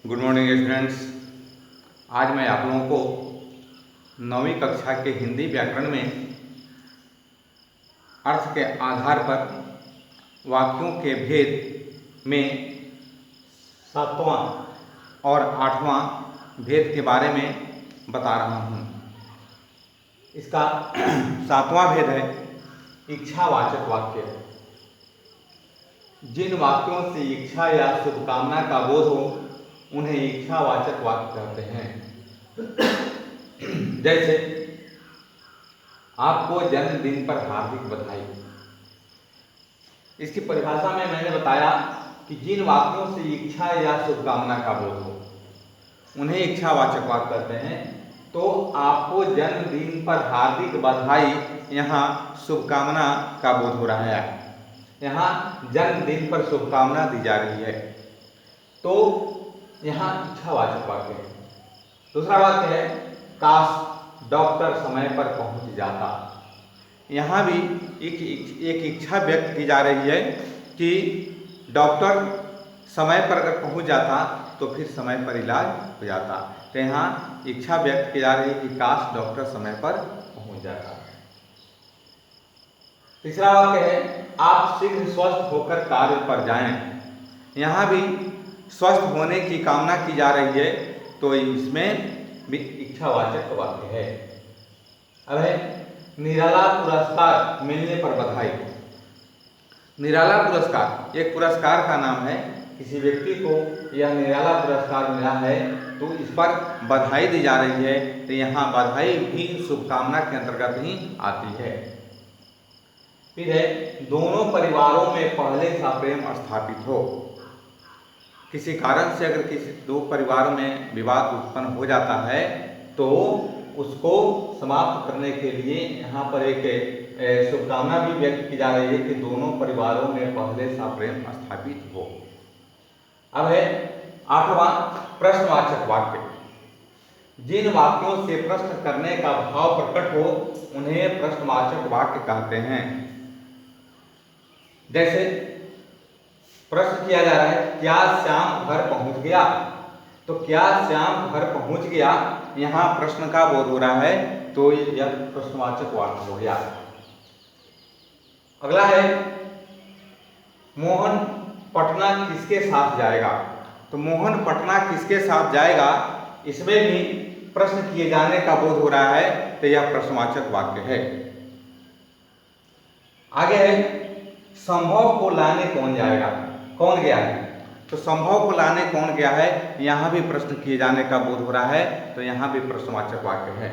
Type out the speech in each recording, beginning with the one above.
Good morning students. आज मैं आप लोगों को 9वीं कक्षा के हिंदी व्याकरण में अर्थ के आधार पर वाक्यों के भेद में 7वां और 8वां भेद के बारे में बता रहा हूँ। इसका 7वां भेद है इच्छावाचक वाक्य। जिन वाक्यों से इच्छा या शुभकामना का बोध हो उन्हें इच्छावाचक वाक्य कहते हैं। जैसे आपको जन्मदिन पर हार्दिक बधाई। इसकी परिभाषा में मैंने बताया कि जिन वाक्यों से इच्छा या शुभकामना का बोध हो उन्हें इच्छावाचक वाक्य कहते हैं। तो आपको जन्मदिन पर हार्दिक बधाई, यहाँ शुभकामना का बोध हो रहा है। यहाँ जन्मदिन पर शुभकामना दी जा रही है, तो यहाँ इच्छावाचक वाक्य है। दूसरा वाक्य है काश डॉक्टर समय पर पहुंच जाता। यहाँ भी एक इच्छा व्यक्त की जा रही है कि डॉक्टर समय पर अगर पहुंच जाता तो फिर समय पर इलाज हो जाता। तो यहाँ इच्छा व्यक्त की जा रही है कि काश डॉक्टर समय पर पहुंच जाता। तीसरा वाक्य है आप शीघ्र स्वस्थ होकर कार्य पर जाएं। यहाँ भी स्वस्थ होने की कामना की जा रही है, तो इसमें भी इच्छावाचक वाक्य है। अब है निराला पुरस्कार मिलने पर बधाई। निराला पुरस्कार एक पुरस्कार का नाम है। किसी व्यक्ति को यह निराला पुरस्कार मिला है तो इस पर बधाई दी जा रही है, तो यहाँ बधाई भी शुभकामना के अंतर्गत ही आती है। फिर है दोनों परिवारों में पहले सा प्रेम स्थापित हो। किसी कारण से अगर किसी दो परिवारों में विवाद उत्पन्न हो जाता है तो उसको समाप्त करने के लिए यहाँ पर एक शुभकामना भी व्यक्त की जा रही है कि दोनों परिवारों में पहले सा प्रेम स्थापित हो। अब है 8वां प्रश्नवाचक वाक्य। जिन वाक्यों से प्रश्न करने का भाव प्रकट हो उन्हें प्रश्नवाचक वाक्य कहते हैं। जैसे प्रश्न किया जा रहा है क्या श्याम घर पहुंच गया, तो क्या श्याम घर पहुंच गया, यहाँ प्रश्न का बोध हो रहा है, तो यह प्रश्नवाचक वाक्य हो गया। अगला है मोहन पटना किसके साथ जाएगा। तो मोहन पटना किसके साथ जाएगा, इसमें भी प्रश्न किए जाने का बोध हो रहा है, तो यह प्रश्नवाचक वाक्य है। आगे है संभव को लाने कौन जाएगा, कौन गया है। तो संभव को लाने कौन गया है, यहाँ भी प्रश्न किए जाने का बोध हो रहा है, तो यहाँ भी प्रश्नवाचक वाक्य है।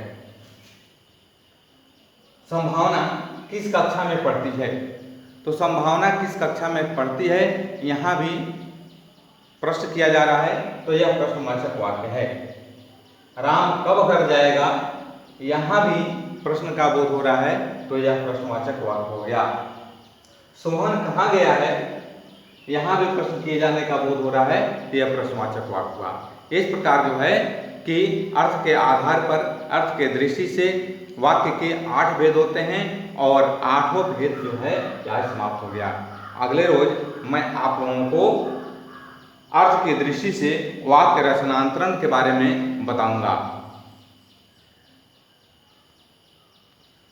संभावना किस कक्षा में पढ़ती है, तो संभावना किस कक्षा में पढ़ती है, यहाँ भी प्रश्न किया जा रहा है, तो यह प्रश्नवाचक वाक्य है। राम कब घर जाएगा, यहाँ भी प्रश्न का बोध हो रहा है, तो यह प्रश्नवाचक वाक्य हो गया। सोहन कहाँ गया है, यहाँ भी प्रश्न किए जाने का बोध हो रहा है, तो यह प्रश्नवाचक वाक्य हुआ। इस प्रकार जो है कि अर्थ के आधार पर, अर्थ के दृष्टि से वाक्य के 8 भेद होते हैं और 8वां भेद जो है यह समाप्त हो गया। अगले रोज मैं आप लोगों को अर्थ की दृष्टि से वाक्य रचनांतरण के बारे में बताऊंगा।